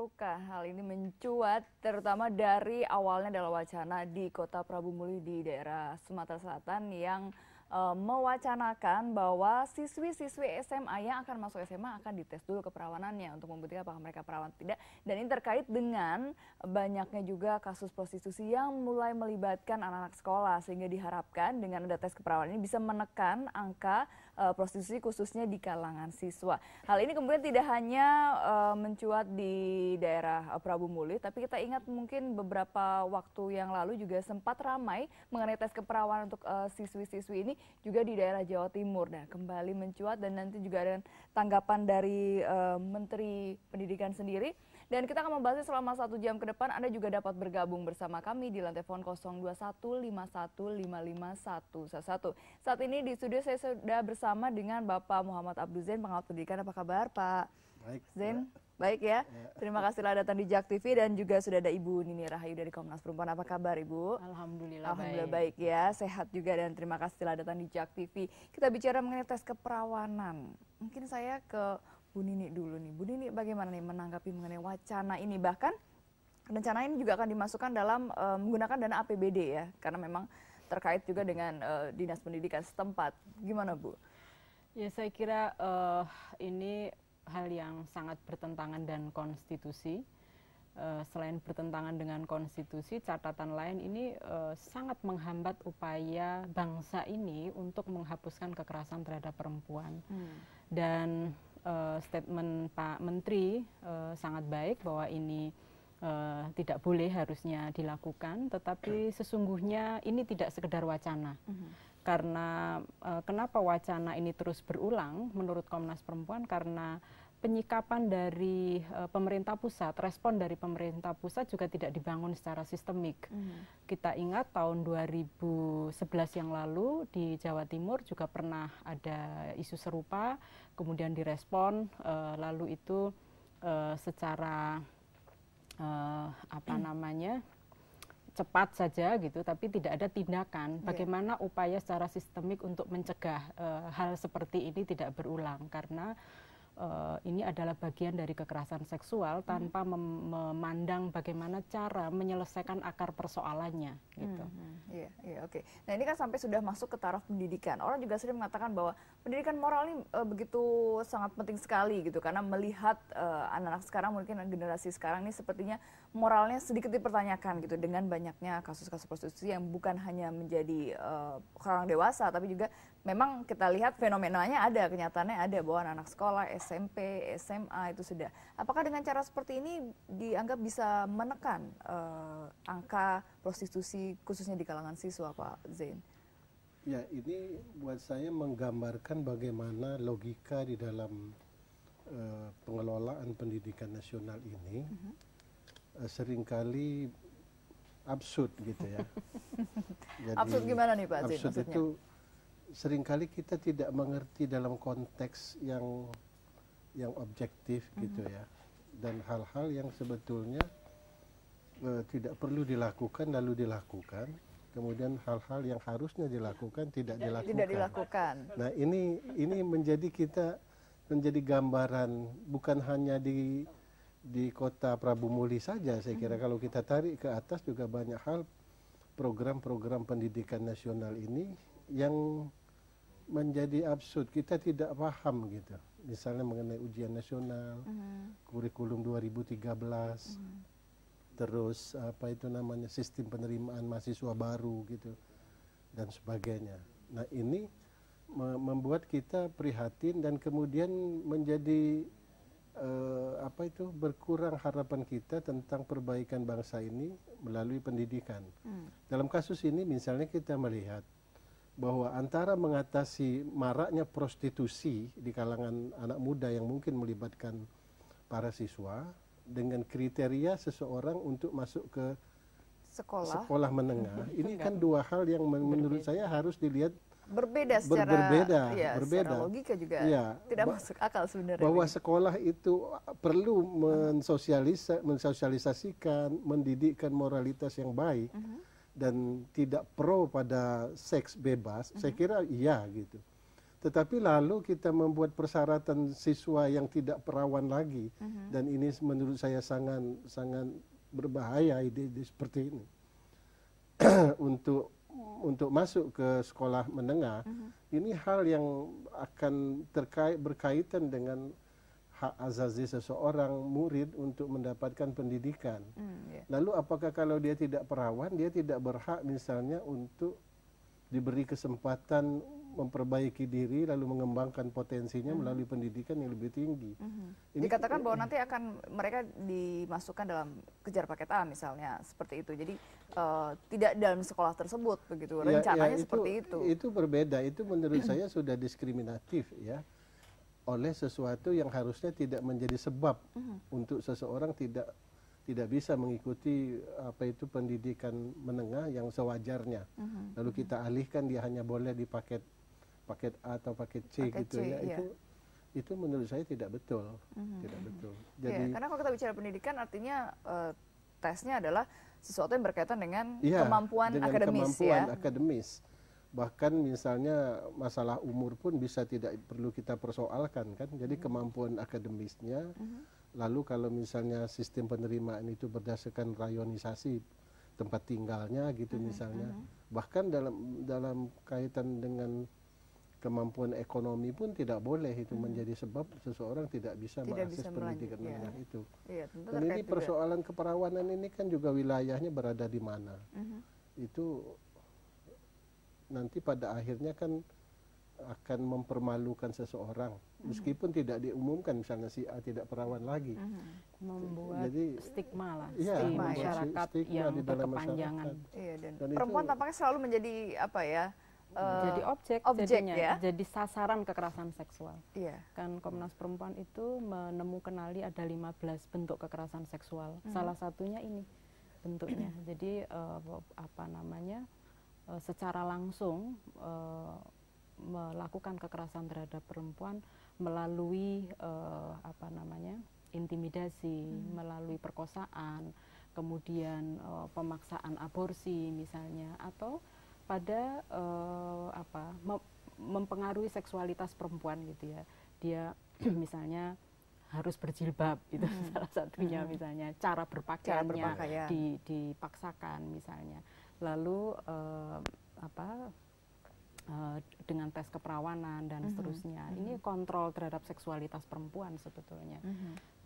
luka. Hal ini mencuat terutama dari awalnya adalah wacana di Kota Prabu Muli di daerah Sumatera Selatan yang mewacanakan bahwa siswi-siswi SMA yang akan masuk SMA akan dites dulu keperawanannya untuk membuktikan apakah mereka perawan atau tidak. Dan ini terkait dengan banyaknya juga kasus prostitusi yang mulai melibatkan anak-anak sekolah, sehingga diharapkan dengan ada tes keperawanan ini bisa menekan angka prostitusi khususnya di kalangan siswa. Hal ini kemudian tidak hanya mencuat di daerah Prabu Muli, tapi kita ingat mungkin beberapa waktu yang lalu juga sempat ramai mengenai tes keperawanan untuk siswi-siswi ini juga di daerah Jawa Timur. Nah, kembali mencuat dan nanti juga ada tanggapan dari Menteri Pendidikan sendiri. Dan kita akan membahasnya selama 1 jam ke depan. Anda juga dapat bergabung bersama kami di lantai telepon 02151551111. Saat ini di studio saya sudah bersama dengan Bapak Muhammad Abdul Zain, pengamat pendidikan. Apa kabar, Pak Baik, Zain? Baik ya. Terima kasih telah datang di JAK TV, dan juga sudah ada Ibu Nini Rahayu dari Komnas Perempuan. Apa kabar, Ibu? Alhamdulillah baik ya, sehat juga, dan terima kasih telah datang di JAK TV. Kita bicara mengenai tes keperawanan. Mungkin saya ke Bu Nini dulu nih. Bu Nini, bagaimana nih menanggapi mengenai wacana ini? Bahkan rencana ini juga akan dimasukkan dalam menggunakan dana APBD ya, karena memang terkait juga dengan Dinas Pendidikan setempat. Gimana, Bu? Ya, saya kira ini hal yang sangat bertentangan dengan konstitusi. Selain bertentangan dengan konstitusi, catatan lain ini sangat menghambat upaya bangsa ini untuk menghapuskan kekerasan terhadap perempuan. Dan statement Pak Menteri sangat baik bahwa ini tidak boleh harusnya dilakukan, tetapi sesungguhnya ini tidak sekedar wacana. Karena kenapa wacana ini terus berulang menurut Komnas Perempuan, karena penyikapan dari pemerintah pusat, respon dari pemerintah pusat juga tidak dibangun secara sistemik. Kita ingat tahun 2011 yang lalu di Jawa Timur juga pernah ada isu serupa, kemudian direspon, lalu itu secara cepat saja gitu, tapi tidak ada tindakan bagaimana upaya secara sistemik untuk mencegah hal seperti ini tidak berulang, karena ini adalah bagian dari kekerasan seksual tanpa memandang bagaimana cara menyelesaikan akar persoalannya gitu. Iya, oke. Nah, ini kan sampai sudah masuk ke taraf pendidikan. Orang juga sering mengatakan bahwa pendidikan moral ini begitu sangat penting sekali gitu, karena melihat anak-anak sekarang, mungkin generasi sekarang ini sepertinya moralnya sedikit dipertanyakan gitu dengan banyaknya kasus-kasus prostitusi yang bukan hanya menjadi orang dewasa, tapi juga memang kita lihat fenomenanya ada, kenyataannya ada, bahwa anak-anak sekolah, SMP, SMA itu sudah. Apakah dengan cara seperti ini dianggap bisa menekan angka prostitusi khususnya di kalangan siswa, Pak Zain? Ya, ini buat saya menggambarkan bagaimana logika di dalam pengelolaan pendidikan nasional ini seringkali absurd gitu ya. Jadi, absurd gimana nih, Pak Zain? Absurd maksudnya? itu seringkali kita tidak mengerti dalam konteks yang objektif gitu ya, dan hal-hal yang sebetulnya tidak perlu dilakukan lalu dilakukan, kemudian hal-hal yang harusnya dilakukan tidak dilakukan. Nah, ini menjadi gambaran bukan hanya di Kota Prabu Muli saja. Saya kira kalau kita tarik ke atas juga banyak hal, program-program pendidikan nasional ini yang menjadi absurd, kita tidak paham gitu. Misalnya mengenai ujian nasional, kurikulum 2013, terus sistem penerimaan mahasiswa baru gitu, dan sebagainya. Nah, ini membuat kita prihatin dan kemudian menjadi berkurang harapan kita tentang perbaikan bangsa ini melalui pendidikan. Dalam kasus ini misalnya kita melihat bahwa antara mengatasi maraknya prostitusi di kalangan anak muda yang mungkin melibatkan para siswa dengan kriteria seseorang untuk masuk ke sekolah menengah, ini kan dua hal yang menurut saya harus dilihat berbeda secara logika juga tidak masuk akal sebenarnya. Bahwa sekolah itu perlu mensosialisasikan, mendidikkan moralitas yang baik dan tidak pro pada seks bebas, saya kira iya gitu. Tetapi lalu kita membuat persyaratan siswa yang tidak perawan lagi, dan ini menurut saya sangat berbahaya ide-ide seperti ini untuk masuk ke sekolah menengah. Ini hal yang akan berkaitan dengan hak azazi seseorang murid untuk mendapatkan pendidikan. Lalu apakah kalau dia tidak perawan, dia tidak berhak misalnya untuk diberi kesempatan memperbaiki diri lalu mengembangkan potensinya melalui pendidikan yang lebih tinggi. Ini dikatakan bahwa nanti akan mereka dimasukkan dalam kejar paket A misalnya seperti itu. Jadi tidak dalam sekolah tersebut begitu. Rencananya seperti itu. Itu berbeda. Itu menurut saya sudah diskriminatif ya. Oleh sesuatu yang harusnya tidak menjadi sebab untuk seseorang tidak bisa mengikuti pendidikan menengah yang sewajarnya. Lalu kita alihkan dia hanya boleh di paket A atau paket C gitu ya. Itu menurut saya tidak betul. Tidak betul. Jadi karena kalau kita bicara pendidikan artinya tesnya adalah sesuatu yang berkaitan dengan kemampuan akademis. Bahkan misalnya masalah umur pun bisa tidak perlu kita persoalkan kan. Jadi kemampuan akademisnya. Lalu kalau misalnya sistem penerimaan itu berdasarkan rayonisasi tempat tinggalnya gitu misalnya. Bahkan dalam kaitan dengan kemampuan ekonomi pun tidak boleh itu menjadi sebab seseorang tidak bisa mengakses pendidikan menengah itu. Dan ini persoalan keperawanan ini kan juga wilayahnya berada di mana. Itu nanti pada akhirnya kan akan mempermalukan seseorang meskipun tidak diumumkan misalnya si A tidak perawan lagi. Membuat stigma lah, stigma masyarakat stigma yang di dalam berkepanjangan. Dan perempuan tampaknya selalu menjadi jadi objek jadinya, ya? jadi sasaran kekerasan seksual. Kan Komnas Perempuan itu menemukan ada 15 bentuk kekerasan seksual. Salah satunya ini bentuknya. Jadi secara langsung melakukan kekerasan terhadap perempuan melalui intimidasi, melalui perkosaan, kemudian pemaksaan aborsi misalnya, atau pada mempengaruhi seksualitas perempuan gitu ya. Dia misalnya harus berjilbab, itu salah satunya misalnya, cara berpakaiannya dipaksakan misalnya. Lalu dengan tes keperawanan dan seterusnya. Ini kontrol terhadap seksualitas perempuan sebetulnya.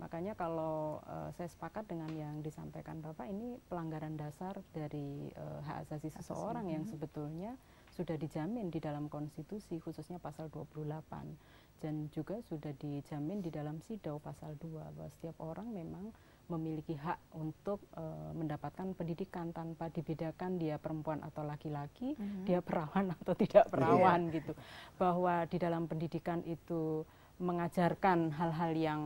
Makanya kalau saya sepakat dengan yang disampaikan Bapak, ini pelanggaran dasar dari hak asasi seseorang yang sebetulnya sudah dijamin di dalam konstitusi, khususnya pasal 28. Dan juga sudah dijamin di dalam SIDAU pasal 2, bahwa setiap orang memang memiliki hak untuk mendapatkan pendidikan tanpa dibedakan dia perempuan atau laki-laki, dia perawan atau tidak perawan gitu. Bahwa di dalam pendidikan itu mengajarkan hal-hal yang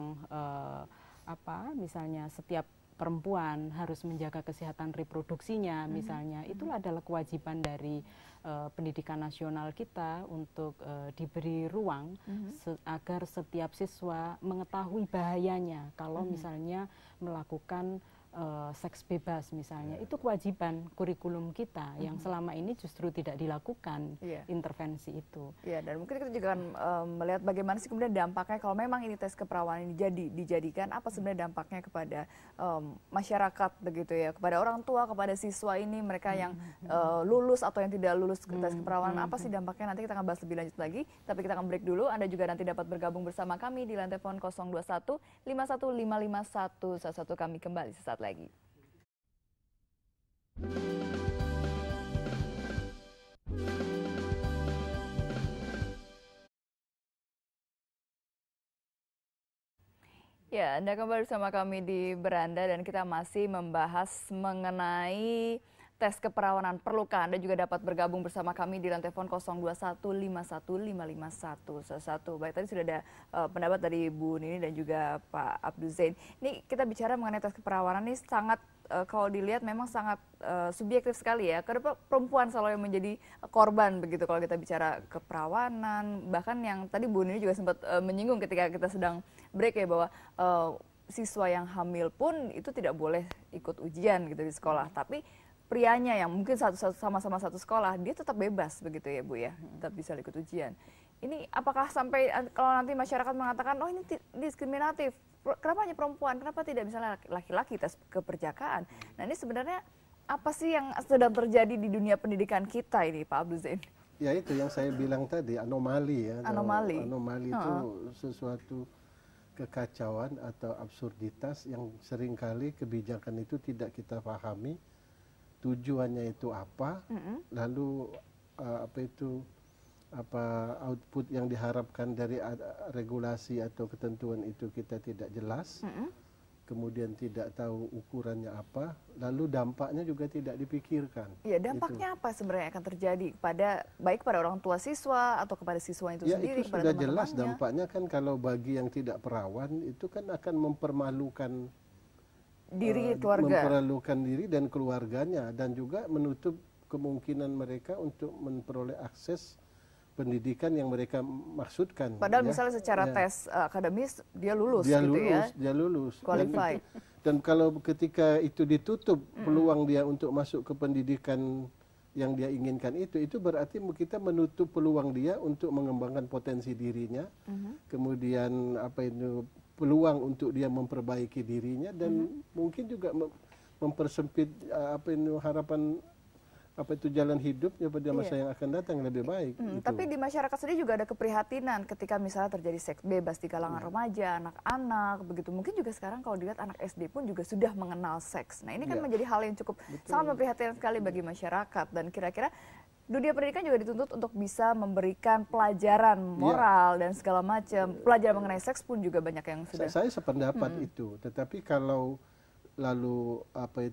misalnya setiap perempuan harus menjaga kesehatan reproduksinya misalnya, itulah adalah kewajiban dari pendidikan nasional kita untuk diberi ruang agar setiap siswa mengetahui bahayanya kalau misalnya melakukan seks bebas misalnya. Itu kewajiban kurikulum kita yang selama ini justru tidak dilakukan intervensi itu. Dan mungkin kita juga akan melihat bagaimana sih kemudian dampaknya kalau memang ini tes keperawanan ini dijadikan, apa sebenarnya dampaknya kepada masyarakat begitu ya, kepada orang tua, kepada siswa ini, mereka yang lulus atau yang tidak lulus tes keperawanan, apa sih dampaknya, nanti kita akan bahas lebih lanjut lagi. Tapi kita akan break dulu. Anda juga nanti dapat bergabung bersama kami di lantai telepon 021 5155111. Kami kembali sesaat lagi. Ya, Anda kembali bersama kami di Beranda dan kita masih membahas mengenai tes keperawanan. Perlukah Anda juga dapat bergabung bersama kami di lantai telepon 021 5155111. Baik, tadi sudah ada pendapat dari Bu Nini dan juga Pak Abdul Zain. Ini kita bicara mengenai tes keperawanan ini sangat kalau dilihat memang sangat subjektif sekali ya. Karena perempuan selalu yang menjadi korban begitu kalau kita bicara keperawanan. Bahkan yang tadi Bu Nini juga sempat menyinggung ketika kita sedang break ya, bahwa siswa yang hamil pun itu tidak boleh ikut ujian gitu di sekolah. Tapi prianya yang mungkin sama-sama satu sekolah, dia tetap bebas begitu ya Bu ya, tetap bisa ikut ujian. Ini apakah sampai kalau nanti masyarakat mengatakan, oh ini diskriminatif, kenapa hanya perempuan, kenapa tidak misalnya laki-laki tes keperjakaan? Nah ini sebenarnya apa sih yang sedang terjadi di dunia pendidikan kita ini, Pak Abdul Zain? Ya itu yang saya bilang tadi, anomali ya. Anomali. Anomali itu sesuatu kekacauan atau absurditas yang seringkali kebijakan itu tidak kita pahami tujuannya itu apa, lalu output yang diharapkan dari regulasi atau ketentuan itu kita tidak jelas, kemudian tidak tahu ukurannya apa, lalu dampaknya juga tidak dipikirkan. Ya, dampaknya apa sebenarnya akan terjadi baik pada orang tua siswa atau kepada siswa itu sendiri? Itu sudah jelas dampaknya kan, kalau bagi yang tidak perawan itu kan akan mempermalukan diri keluarga, mempermalukan diri dan keluarganya, dan juga menutup kemungkinan mereka untuk memperoleh akses pendidikan yang mereka maksudkan. Padahal misalnya secara tes akademis dia lulus ya. Dia lulus. Qualified. Dan kalau ketika itu ditutup peluang dia untuk masuk ke pendidikan yang dia inginkan itu berarti kita menutup peluang dia untuk mengembangkan potensi dirinya. Kemudian peluang untuk dia memperbaiki dirinya, dan mungkin juga mempersempit harapan jalan hidupnya pada masa yang akan datang yang lebih baik. Tapi di masyarakat sendiri juga ada keprihatinan ketika misalnya terjadi seks bebas di kalangan remaja, anak-anak, begitu. Mungkin juga sekarang kalau dilihat anak SD pun juga sudah mengenal seks. Nah ini kan menjadi hal yang cukup sangat memprihatinkan sekali bagi masyarakat, dan kira-kira dunia pendidikan juga dituntut untuk bisa memberikan pelajaran moral dan segala macam. Pelajaran mengenai seks pun juga banyak yang sudah. Saya sependapat itu, tetapi kalau lalu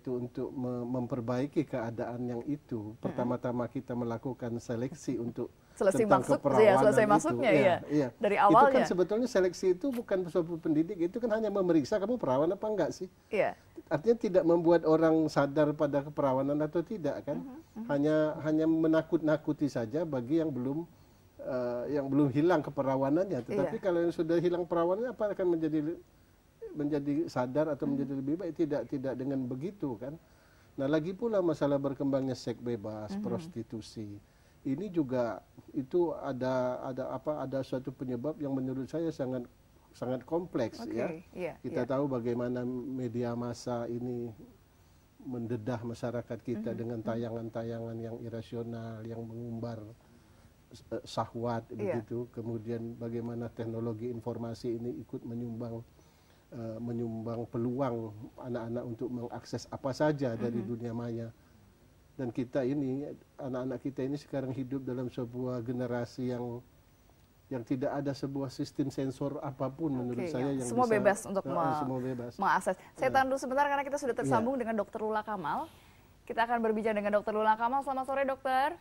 untuk memperbaiki keadaan yang itu, pertama-tama kita melakukan seleksi untuk tentang keperawanan itu, dari awalnya. Itu kan sebetulnya seleksi itu bukan suatu pendidik, itu kan hanya memeriksa kamu perawan apa enggak sih. Artinya tidak membuat orang sadar pada keperawanan atau tidak kan, hanya menakut-nakuti saja bagi yang belum hilang keperawanannya. Tetapi kalau yang sudah hilang perawanannya, apa akan menjadi sadar atau menjadi lebih baik? Tidak dengan begitu kan. Nah lagi pula masalah berkembangnya seks bebas, prostitusi, ini juga itu ada suatu penyebab yang menurut saya sangat kompleks Kita tahu bagaimana media massa ini mendedah masyarakat kita dengan tayangan-tayangan yang irasional, yang mengumbar syahwat begitu. Kemudian bagaimana teknologi informasi ini ikut menyumbang peluang anak-anak untuk mengakses apa saja dari dunia maya. Dan kita ini, anak-anak kita ini sekarang hidup dalam sebuah generasi yang tidak ada sebuah sistem sensor apapun menurut saya yang semua bisa, bebas untuk semua bebas mengakses. Saya tahan dulu sebentar karena kita sudah tersambung dengan Dr. Lula Kamal. Kita akan berbicara dengan Dr. Lula Kamal. Selamat sore, dokter.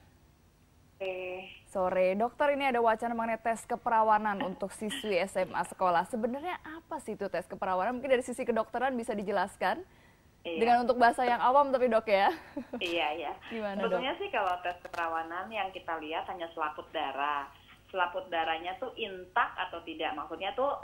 Sore, dokter, ini ada wacana mengenai tes keperawanan untuk siswi SMA sekolah. Sebenarnya apa sih itu tes keperawanan? Mungkin dari sisi kedokteran bisa dijelaskan dengan untuk bahasa yang awam tapi dok ya. Iya. Gimana, sebetulnya sih kalau tes keperawanan yang kita lihat hanya selaput darah. Selaput darahnya tuh intak atau tidak, maksudnya tuh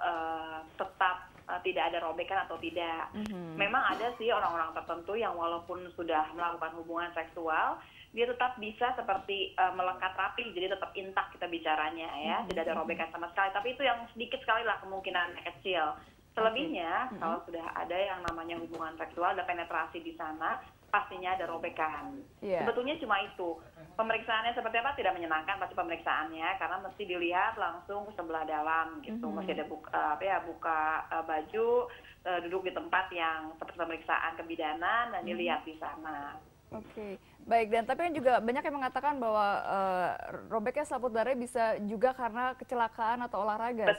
tetap tidak ada robekan atau tidak. Memang ada sih orang-orang tertentu yang walaupun sudah melakukan hubungan seksual, dia tetap bisa seperti melekat rapi, jadi tetap intak kita bicaranya ya, tidak ada robekan sama sekali. Tapi itu yang sedikit sekali lah, kemungkinan kecil. Selebihnya kalau sudah ada yang namanya hubungan seksual, ada penetrasi di sana, pastinya ada robekan. Sebetulnya cuma itu. Pemeriksaannya seperti apa tidak menyenangkan pasti pemeriksaannya, karena mesti dilihat langsung ke sebelah dalam gitu. Mesti ada buka baju, duduk di tempat yang seperti pemeriksaan kebidanan dan dilihat di sana. Oke, baik. Dan tapi kan juga banyak yang mengatakan bahwa robeknya selaput darah bisa juga karena kecelakaan atau olahraga.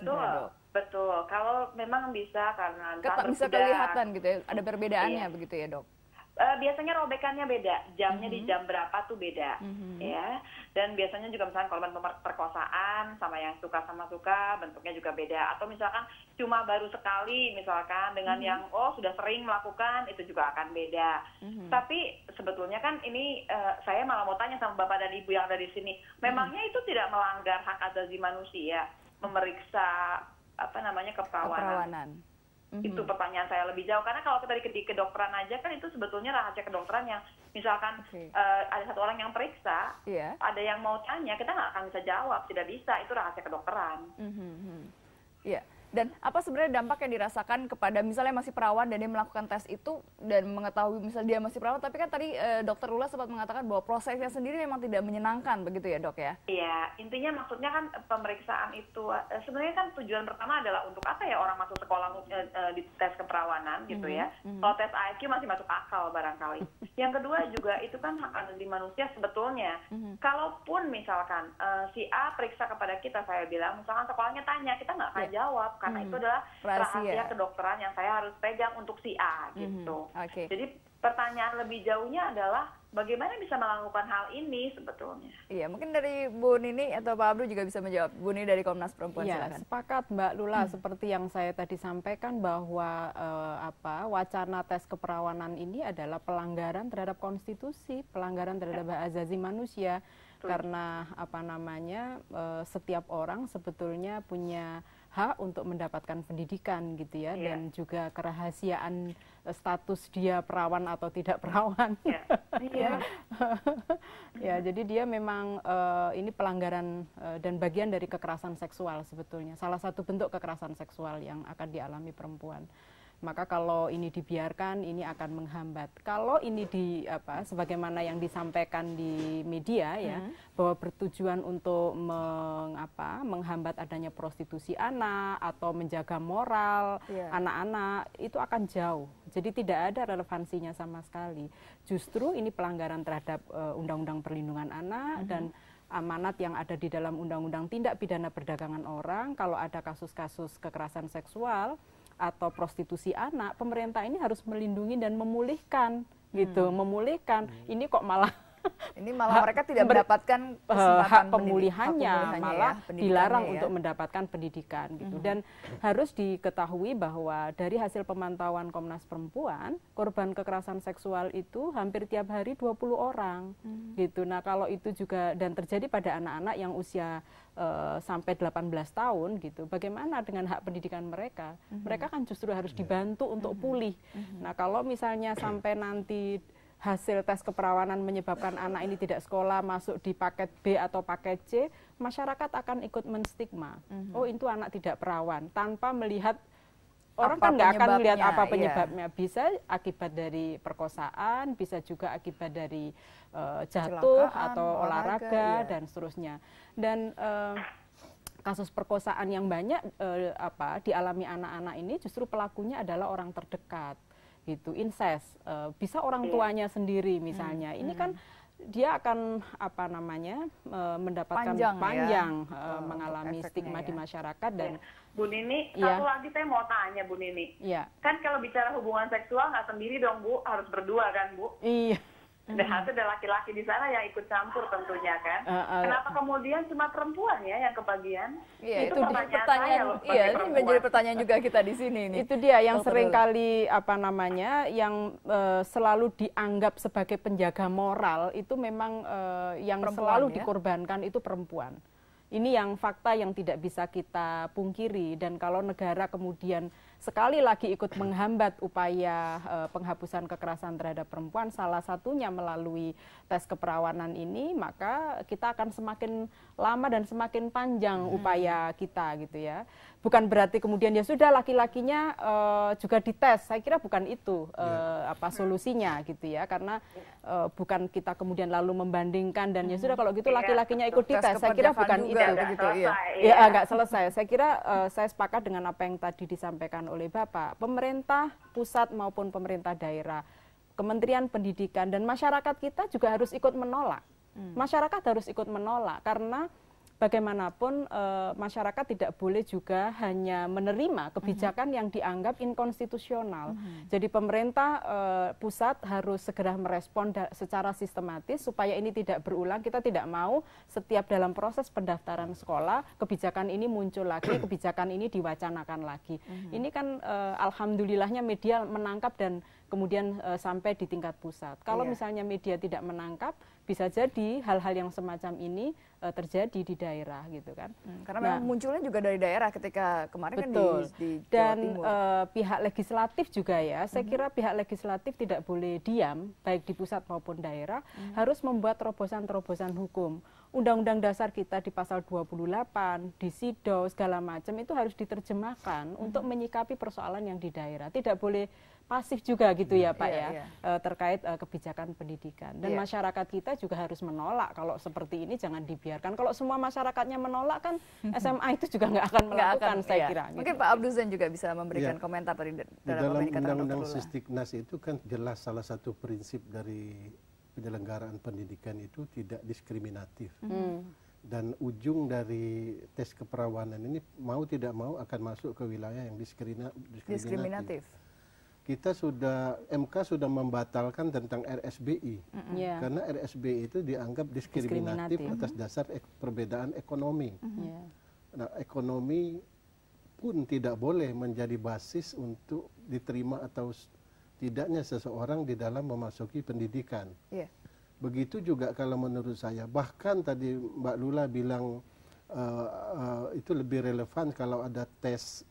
Betul. Kalau memang bisa karena bisa kelihatan gitu ya, ada perbedaannya begitu ya dok? Biasanya robekannya beda, jamnya di jam berapa tuh beda, ya. Dan biasanya juga misalkan korban perkosaan sama yang suka sama suka, bentuknya juga beda. Atau misalkan cuma baru sekali, misalkan dengan yang sudah sering melakukan, itu juga akan beda. Tapi sebetulnya kan ini saya malah mau tanya sama bapak dan ibu yang ada di sini, memangnya itu tidak melanggar hak asasi manusia memeriksa keperawanan? Itu pertanyaan saya lebih jauh, karena kalau kita di kedokteran aja kan itu sebetulnya rahasia kedokteran yang misalkan ada satu orang yang periksa, ada yang mau tanya, kita nggak akan bisa jawab, tidak bisa, itu rahasia kedokteran. Iya. Dan apa sebenarnya dampak yang dirasakan kepada misalnya masih perawan dan dia melakukan tes itu dan mengetahui misalnya dia masih perawan, tapi kan tadi Dokter Lula sempat mengatakan bahwa prosesnya sendiri memang tidak menyenangkan begitu ya Dok ya? Iya, intinya maksudnya kan pemeriksaan itu sebenarnya kan tujuan pertama adalah untuk apa ya orang masuk sekolah di tes keperawanan gitu ya. Kalau tes IQ masih masuk akal barangkali. Yang kedua juga itu kan hak asasi manusia sebetulnya. Kalaupun misalkan si A periksa kepada kita, saya bilang misalkan sekolahnya tanya, kita nggak akan jawab. Karena itu adalah rahasia kedokteran yang saya harus pegang untuk si A gitu. Jadi pertanyaan lebih jauhnya adalah bagaimana bisa melakukan hal ini sebetulnya. Iya, mungkin dari Bu Nini atau Pak Abdul juga bisa menjawab. Bu Nini dari Komnas Perempuan, silakan. Sepakat Mbak Lula, seperti yang saya tadi sampaikan bahwa wacana tes keperawanan ini adalah pelanggaran terhadap konstitusi, pelanggaran terhadap hak asasi manusia. Karena setiap orang sebetulnya punya hak untuk mendapatkan pendidikan gitu ya, dan juga kerahasiaan status dia perawan atau tidak perawan. Ya, jadi dia memang ini pelanggaran dan bagian dari kekerasan seksual sebetulnya. Salah satu bentuk kekerasan seksual yang akan dialami perempuan. Maka kalau ini dibiarkan, ini akan menghambat. Kalau ini sebagaimana yang disampaikan di media ya, bahwa bertujuan untuk menghambat adanya prostitusi anak atau menjaga moral anak-anak, itu akan jauh. Jadi tidak ada relevansinya sama sekali. Justru ini pelanggaran terhadap Undang-Undang Perlindungan Anak dan amanat yang ada di dalam Undang-Undang Tindak Pidana Perdagangan Orang. Kalau ada kasus-kasus kekerasan seksual atau prostitusi anak, pemerintah ini harus melindungi dan memulihkan gitu, memulihkan. Ini kok malah mereka tidak mendapatkan hak pemulihannya, malah dilarang untuk mendapatkan pendidikan gitu. Dan harus diketahui bahwa dari hasil pemantauan Komnas Perempuan, korban kekerasan seksual itu hampir tiap hari 20 orang gitu. Nah, kalau itu juga dan terjadi pada anak-anak yang usia sampai 18 tahun gitu, bagaimana dengan hak pendidikan mereka? Mereka kan justru harus dibantu untuk pulih. Nah, kalau misalnya sampai nanti hasil tes keperawanan menyebabkan anak ini tidak sekolah, masuk di paket B atau paket C, masyarakat akan ikut menstigma. Oh, itu anak tidak perawan, tanpa melihat, orang kan nggak akan melihat apa penyebabnya. Bisa akibat dari perkosaan, bisa juga akibat dari jatuh atau olahraga dan seterusnya. Dan kasus perkosaan yang banyak dialami anak-anak ini justru pelakunya adalah orang terdekat. Gitu, incest, bisa orang tuanya sendiri misalnya. Ini kan dia akan mendapatkan panjang mengalami stigma di masyarakat. Dan Bu Nini, satu lagi saya mau tanya Bu Nini, kan kalau bicara hubungan seksual nggak sendiri dong Bu, harus berdua kan Bu? Iya. Dan itu ada laki-laki di sana yang ikut campur tentunya kan. Kenapa kemudian cuma perempuan ya yang kebagian? Iya, itu pertanyaan. Iya, itu menjadi pertanyaan juga kita di sini nih. Itu dia yang seringkali yang selalu dianggap sebagai penjaga moral itu memang yang selalu dikorbankan itu perempuan. Ini yang fakta yang tidak bisa kita pungkiri. Dan kalau negara kemudian sekali lagi ikut menghambat upaya penghapusan kekerasan terhadap perempuan, salah satunya melalui tes keperawanan ini, maka kita akan semakin lama dan semakin panjang upaya kita gitu ya. Bukan berarti kemudian ya sudah laki-lakinya juga dites. Saya kira bukan itu solusinya gitu ya, karena bukan kita kemudian lalu membandingkan dan ya sudah kalau gitu laki-lakinya ikut dites. Saya kira bukan itu. Nggak selesai. Saya kira saya sepakat dengan apa yang tadi disampaikan oleh Bapak. Pemerintah pusat maupun pemerintah daerah, Kementerian Pendidikan dan masyarakat kita juga harus ikut menolak. Masyarakat harus ikut menolak karena bagaimanapun masyarakat tidak boleh juga hanya menerima kebijakan yang dianggap inkonstitusional. Jadi pemerintah pusat harus segera merespon secara sistematis supaya ini tidak berulang. Kita tidak mau setiap dalam proses pendaftaran sekolah kebijakan ini muncul lagi, kebijakan ini diwacanakan lagi. Ini kan alhamdulillahnya media menangkap dan kemudian sampai di tingkat pusat. Kalau misalnya media tidak menangkap, bisa jadi hal-hal yang semacam ini terjadi di daerah gitu kan. Karena memang munculnya juga dari daerah ketika kemarin betul. kan di Jawa Dan Timur. Pihak legislatif juga ya, saya kira pihak legislatif tidak boleh diam, baik di pusat maupun daerah, harus membuat terobosan-terobosan hukum. Undang-undang dasar kita di pasal 28, di SIDO, segala macam itu harus diterjemahkan untuk menyikapi persoalan yang di daerah. Tidak boleh pasif juga gitu ya Pak terkait kebijakan pendidikan. Dan masyarakat kita juga harus menolak kalau seperti ini, jangan dibiarkan. Kalau semua masyarakatnya menolak kan SMA itu juga nggak akan melakukan, saya kira. Mungkin gitu. Pak Abduzan juga bisa memberikan komentar tadi dalam Undang-Undang Sisdiknas itu kan jelas salah satu prinsip dari penyelenggaraan pendidikan itu tidak diskriminatif. Dan ujung dari tes keperawanan ini mau tidak mau akan masuk ke wilayah yang diskriminatif. Kita MK sudah membatalkan tentang RSBI, karena RSBI itu dianggap diskriminatif atas dasar perbedaan ekonomi. Nah, ekonomi pun tidak boleh menjadi basis untuk diterima atau tidaknya seseorang di dalam memasuki pendidikan. Begitu juga kalau menurut saya, bahkan tadi Mbak Lula bilang itu lebih relevan kalau ada tes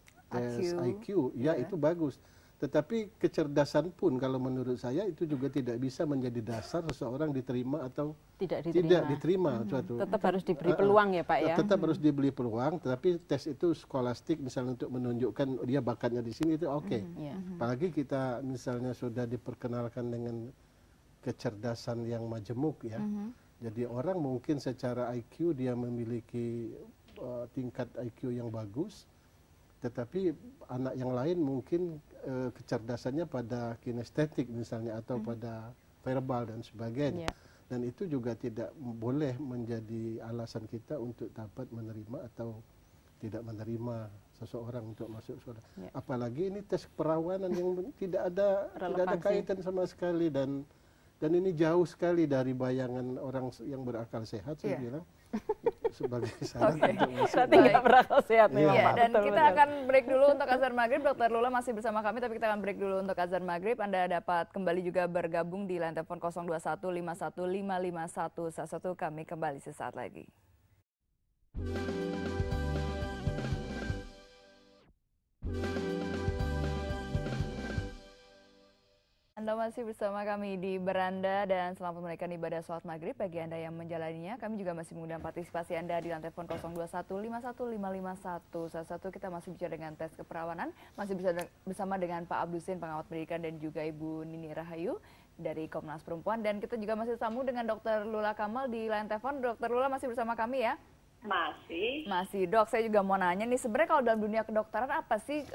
IQ, ya itu bagus. Tetapi kecerdasan pun kalau menurut saya itu juga tidak bisa menjadi dasar seseorang diterima atau tidak diterima. Tetap harus diberi peluang ya Pak ya. Tetap harus diberi peluang, tetapi tes itu skolastik misalnya untuk menunjukkan dia bakatnya di sini itu oke. Apalagi kita misalnya sudah diperkenalkan dengan kecerdasan yang majemuk ya. Jadi orang mungkin secara IQ dia memiliki tingkat IQ yang bagus, tetapi anak yang lain mungkin kecerdasannya pada kinestetik misalnya atau pada verbal dan sebagainya. Dan itu juga tidak boleh menjadi alasan kita untuk dapat menerima atau tidak menerima seseorang untuk masuk sekolah. Apalagi ini tes keperawanan yang tidak ada kaitan sama sekali dan ini jauh sekali dari bayangan orang yang berakal sehat, saya bilang. Sebagai syarat untuk masuk. Berarti nggak berakal sehat memang Pak. Dan kita akan break dulu untuk azan maghrib. Dr. Lula masih bersama kami, tapi kita akan break dulu untuk azan maghrib. Anda dapat kembali juga bergabung di line telepon 02151555111. Kami kembali sesaat lagi. Anda masih bersama kami di Beranda dan selamat menunaikan ibadah sholat maghrib bagi Anda yang menjalaninya. Kami juga masih mengundang partisipasi Anda di lantai telepon 02151555111. Kita masih bicara dengan tes keperawanan, masih bersama dengan Pak Abduzin, pengamat pendidikan, dan juga Ibu Nini Rahayu dari Komnas Perempuan. Dan kita juga masih sambung dengan Dr. Lula Kamal di line telepon. Dr. Lula masih bersama kami ya? Masih Dok, saya juga mau nanya nih, sebenarnya kalau dalam dunia kedokteran apa sih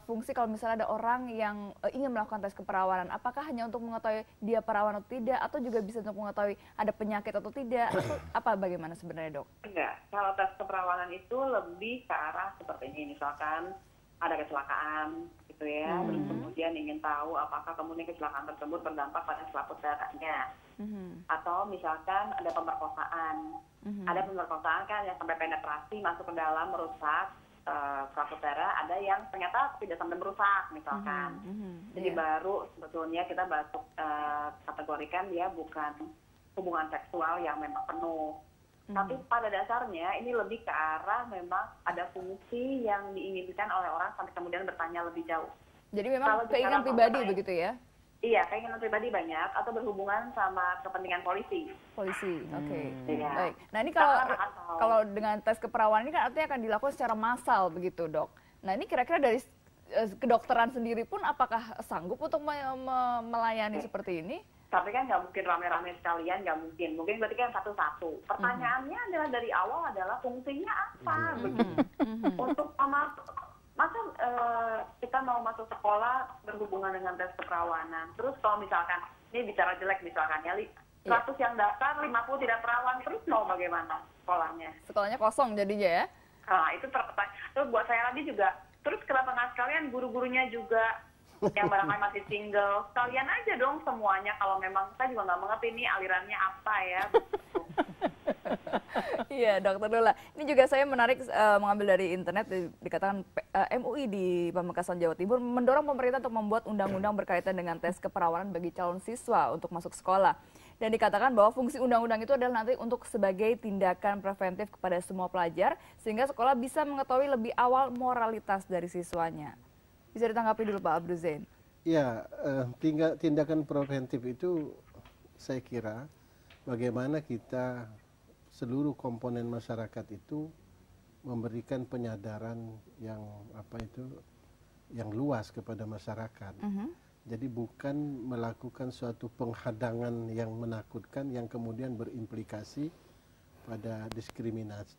fungsi kalau misalnya ada orang yang ingin melakukan tes keperawanan? Apakah hanya untuk mengetahui dia perawan atau tidak, atau juga bisa untuk mengetahui ada penyakit atau tidak? Apa bagaimana sebenarnya Dok? Enggak, kalau tes keperawanan itu lebih ke arah seperti ini, misalkan ada kecelakaan gitu ya, terus kemudian ingin tahu apakah kemudian kecelakaan tersebut berdampak pada selaput darahnya. Atau misalkan ada pemerkosaan. Ada pemerkosaan kan yang sampai penetrasi masuk ke dalam merusak selaput darah, ada yang ternyata tidak sampai merusak misalkan. Jadi baru sebetulnya kita masuk kategorikan dia bukan hubungan seksual yang memang penuh. Tapi pada dasarnya ini lebih ke arah memang ada fungsi yang diinginkan oleh orang sampai kemudian bertanya lebih jauh. Jadi memang keinginan pribadi begitu ya? Iya, keinginan pribadi banyak atau berhubungan sama kepentingan polisi. Oke. Iya. Baik. Nah ini kalau dengan tes keperawanan ini kan artinya akan dilakukan secara massal begitu Dok. Nah ini kira-kira dari kedokteran sendiri pun apakah sanggup untuk melayani seperti ini? Tapi kan nggak mungkin rame-rame sekalian, nggak mungkin. Mungkin berarti kan satu-satu. Pertanyaannya adalah dari awal adalah fungsinya apa? Untuk masa kita mau masuk sekolah berhubungan dengan tes keperawanan. Terus kalau misalkan, ini bicara jelek misalkan ya, 100 yang daftar, 50 tidak perawan, terus mau bagaimana sekolahnya? Sekolahnya kosong jadinya ya? Nah, itu terus buat saya lagi juga, terus kenapa nggak sekalian guru-gurunya juga yang barangkali masih single, sekalian aja dong semuanya, kalau memang kita juga nggak mengerti ini alirannya apa ya. Iya, Dokter Lula. Ini juga saya menarik mengambil dari internet, dikatakan MUI di Pamekasan, Jawa Timur mendorong pemerintah untuk membuat undang-undang berkaitan dengan tes keperawanan bagi calon siswa untuk masuk sekolah. Dan dikatakan bahwa fungsi undang-undang itu adalah nanti untuk sebagai tindakan preventif kepada semua pelajar, sehingga sekolah bisa mengetahui lebih awal moralitas dari siswanya. Bisa ditanggapi dulu Pak Abdul Zain. Ya, tindakan preventif itu saya kira bagaimana kita seluruh komponen masyarakat itu memberikan penyadaran yang yang luas kepada masyarakat. Jadi bukan melakukan suatu penghadangan yang menakutkan yang kemudian berimplikasi pada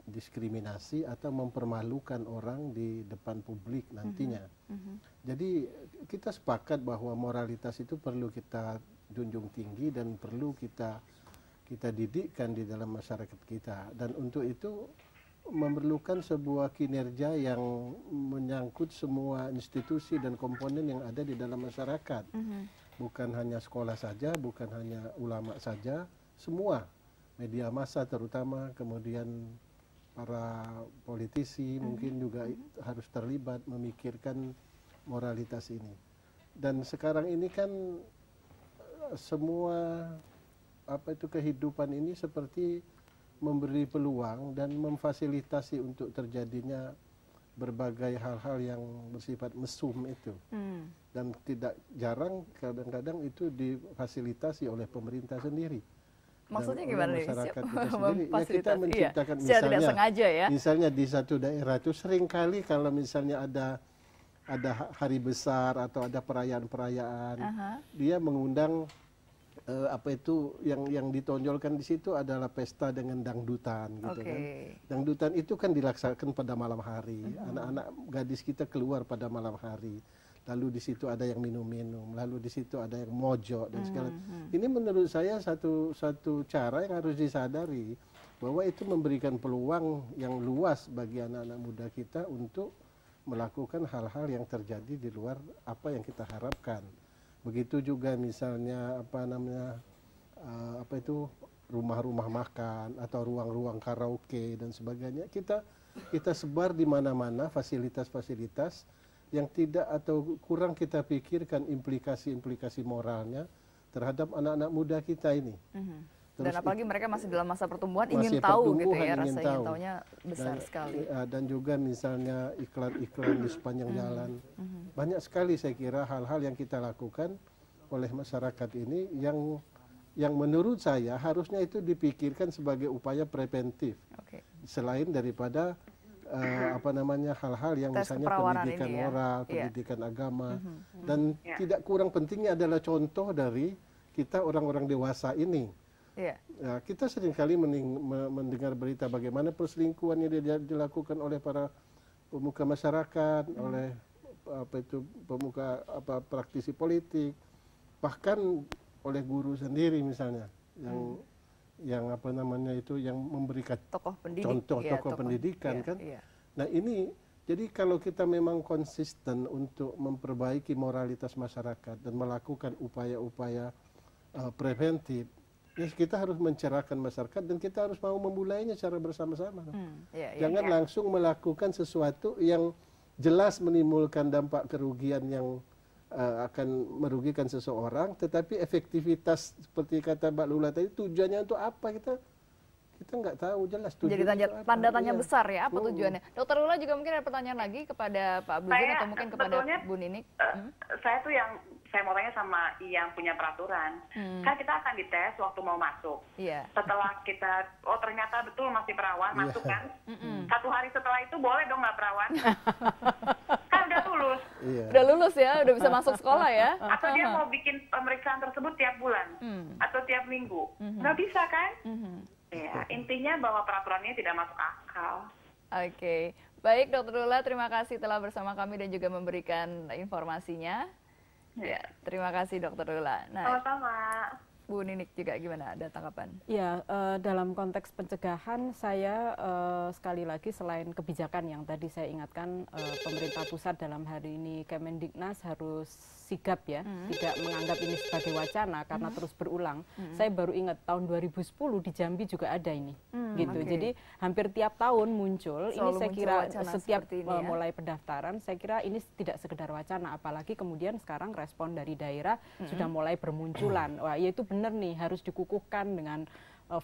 diskriminasi atau mempermalukan orang di depan publik nantinya. Jadi kita sepakat bahwa moralitas itu perlu kita junjung tinggi dan perlu kita didikkan di dalam masyarakat kita. Dan untuk itu memerlukan sebuah kinerja yang menyangkut semua institusi dan komponen yang ada di dalam masyarakat. Bukan hanya sekolah saja, bukan hanya ulama saja, semua media massa terutama, kemudian para politisi mungkin juga harus terlibat memikirkan moralitas ini. Dan sekarang ini kan semua kehidupan ini seperti memberi peluang dan memfasilitasi untuk terjadinya berbagai hal-hal yang bersifat mesum itu. Dan tidak jarang kadang-kadang itu difasilitasi oleh pemerintah sendiri. Maksudnya gimana nih? Masyarakat kita sendiri. Ya kita menciptakan tidak sengaja ya. Misalnya di satu daerah itu seringkali kalau misalnya ada hari besar atau ada perayaan-perayaan, dia mengundang yang ditonjolkan di situ adalah pesta dengan dangdutan gitu kan. Dangdutan itu kan dilaksanakan pada malam hari. Anak-anak gadis kita keluar pada malam hari. Lalu di situ ada yang minum-minum, lalu di situ ada yang mojok dan segala. Ini menurut saya satu cara yang harus disadari bahwa itu memberikan peluang yang luas bagi anak-anak muda kita untuk melakukan hal-hal yang terjadi di luar apa yang kita harapkan. Begitu juga misalnya rumah-rumah makan atau ruang-ruang karaoke dan sebagainya, kita sebar di mana-mana fasilitas-fasilitas yang tidak atau kurang kita pikirkan implikasi-implikasi moralnya terhadap anak-anak muda kita ini. Dan apalagi mereka masih dalam masa pertumbuhan, ingin tahu gitu ya, rasa ingin tahunya besar sekali. Dan juga misalnya iklan-iklan di sepanjang jalan. Banyak sekali saya kira hal-hal yang kita lakukan oleh masyarakat ini yang menurut saya harusnya itu dipikirkan sebagai upaya preventif. Selain daripada hal-hal yang misalnya pendidikan moral, pendidikan agama. Dan tidak kurang pentingnya adalah contoh dari kita orang-orang dewasa ini. Ya, kita seringkali mendengar berita bagaimana perselingkuhan yang dilakukan oleh para pemuka masyarakat, oleh pemuka praktisi politik, bahkan oleh guru sendiri misalnya yang memberikan contoh tokoh pendidikan kan. Nah ini jadi kalau kita memang konsisten untuk memperbaiki moralitas masyarakat dan melakukan upaya-upaya preventif, ya kita harus mencerahkan masyarakat dan kita harus mau memulainya secara bersama-sama. Jangan langsung melakukan sesuatu yang jelas menimbulkan dampak kerugian yang akan merugikan seseorang, tetapi efektivitas seperti kata Mbak Lula tadi, tujuannya untuk apa kita nggak tahu jelas. Jadi tanda tanya besar ya, apa tujuannya? Dokter Lula juga mungkin ada pertanyaan lagi kepada Pak Abdul Zain atau mungkin kepada Bu Ninik. Saya tuh saya mau tanya sama yang punya peraturan. Kan kita akan dites waktu mau masuk. Setelah kita, ternyata betul masih perawan, masuk kan. 1 hari setelah itu boleh dong nggak perawan? Kan udah lulus. Udah lulus ya, udah bisa masuk sekolah ya. Atau dia mau bikin pemeriksaan tersebut tiap bulan. Atau tiap minggu. Nggak bisa kan? Ya, intinya bahwa peraturannya tidak masuk akal. Baik Dokter Lula, terima kasih telah bersama kami dan juga memberikan informasinya. Ya, terima kasih Dokter Lula. Sama-sama. Bu Ninik juga gimana, ada tanggapan? Ya, dalam konteks pencegahan saya sekali lagi selain kebijakan yang tadi saya ingatkan, pemerintah pusat dalam hari ini Kemendiknas harus sigap ya, tidak menganggap ini sebagai wacana karena terus berulang. Saya baru ingat tahun 2010 di Jambi juga ada ini, gitu. Jadi hampir tiap tahun muncul. Ini saya kira setiap mulai pendaftaran, saya kira ini tidak sekedar wacana, apalagi kemudian sekarang respon dari daerah sudah mulai bermunculan. Wah, ya itu benar. benar nih harus dikukuhkan dengan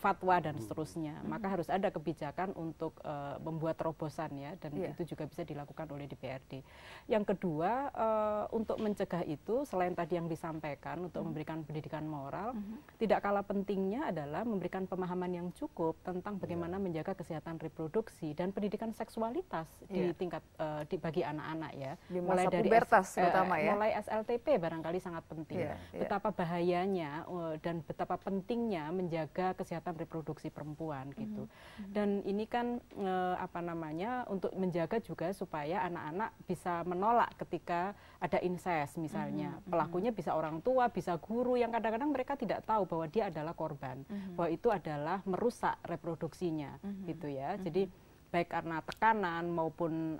fatwa dan seterusnya, maka harus ada kebijakan untuk membuat terobosan ya, dan itu juga bisa dilakukan oleh DPRD. Yang kedua, untuk mencegah itu selain tadi yang disampaikan untuk memberikan pendidikan moral, tidak kalah pentingnya adalah memberikan pemahaman yang cukup tentang bagaimana menjaga kesehatan reproduksi dan pendidikan seksualitas di tingkat bagi anak-anak ya, di mulai dari pubertas terutama ya, mulai SLTP barangkali sangat penting. Betapa bahayanya dan betapa pentingnya menjaga kesehatan reproduksi perempuan gitu. Dan ini kan untuk menjaga juga supaya anak-anak bisa menolak ketika ada incest misalnya. Pelakunya bisa orang tua, bisa guru yang kadang-kadang mereka tidak tahu bahwa dia adalah korban, bahwa itu adalah merusak reproduksinya gitu ya. Jadi baik karena tekanan maupun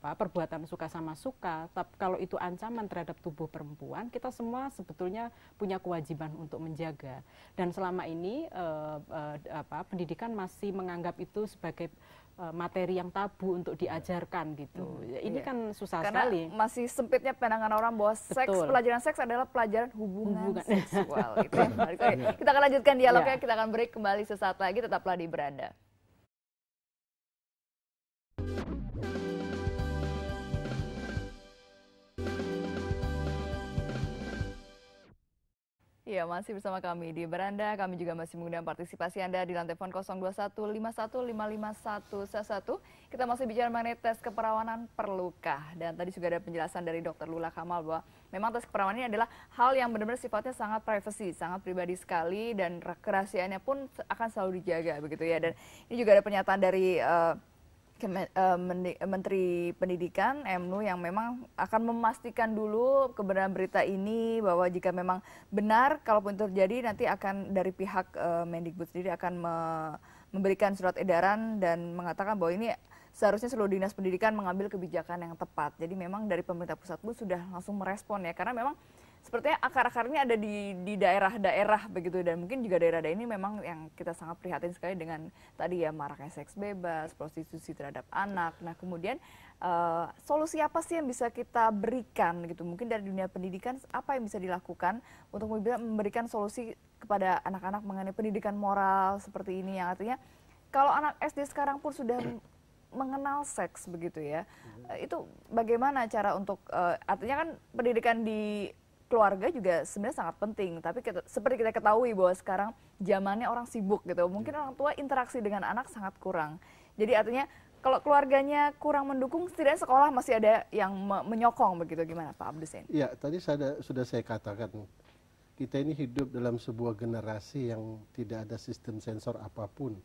perbuatan suka sama suka, tapi kalau itu ancaman terhadap tubuh perempuan, kita semua sebetulnya punya kewajiban untuk menjaga. Dan selama ini pendidikan masih menganggap itu sebagai materi yang tabu untuk diajarkan gitu. Ini kan susah sekali. Karena masih sempitnya pandangan orang bahwa pelajaran seks adalah pelajaran hubungan seksual. Itu yang menarik. Kita akan lanjutkan dialognya, kita akan break kembali sesaat lagi, tetaplah di Beranda. Ya, masih bersama kami di Beranda. Kami juga masih mengundang partisipasi Anda di lantai telepon 021515111. Kita masih bicara mengenai tes keperawanan perlukah. Dan tadi juga ada penjelasan dari Dr. Lula Kamal bahwa memang tes keperawanan ini adalah hal yang benar-benar sifatnya sangat privasi, sangat pribadi sekali, dan kerahasiaannya pun akan selalu dijaga begitu ya. Dan ini juga ada pernyataan dari Menteri Pendidikan MNU yang memang akan memastikan dulu kebenaran berita ini, bahwa jika memang benar, kalaupun terjadi nanti akan dari pihak Mendikbud sendiri akan memberikan surat edaran dan mengatakan bahwa ini seharusnya seluruh dinas pendidikan mengambil kebijakan yang tepat. Jadi memang dari pemerintah pusat pun sudah langsung merespon ya, karena memang sepertinya akar-akarnya ada di daerah-daerah begitu, dan mungkin juga daerah-daerah ini memang yang kita sangat prihatin sekali dengan tadi ya maraknya seks bebas, prostitusi terhadap anak. Nah kemudian solusi apa sih yang bisa kita berikan gitu? Mungkin dari dunia pendidikan apa yang bisa dilakukan untuk memberikan solusi kepada anak-anak mengenai pendidikan moral seperti ini, yang artinya kalau anak SD sekarang pun sudah mengenal seks begitu ya, itu bagaimana cara untuk artinya kan pendidikan di keluarga juga sebenarnya sangat penting, tapi seperti kita ketahui bahwa sekarang zamannya orang sibuk gitu, mungkin orang tua interaksi dengan anak sangat kurang. Jadi artinya kalau keluarganya kurang mendukung, setidaknya sekolah masih ada yang menyokong begitu. Gimana Pak Abdusen? Ya, tadi sudah saya katakan, kita ini hidup dalam sebuah generasi yang tidak ada sistem sensor apapun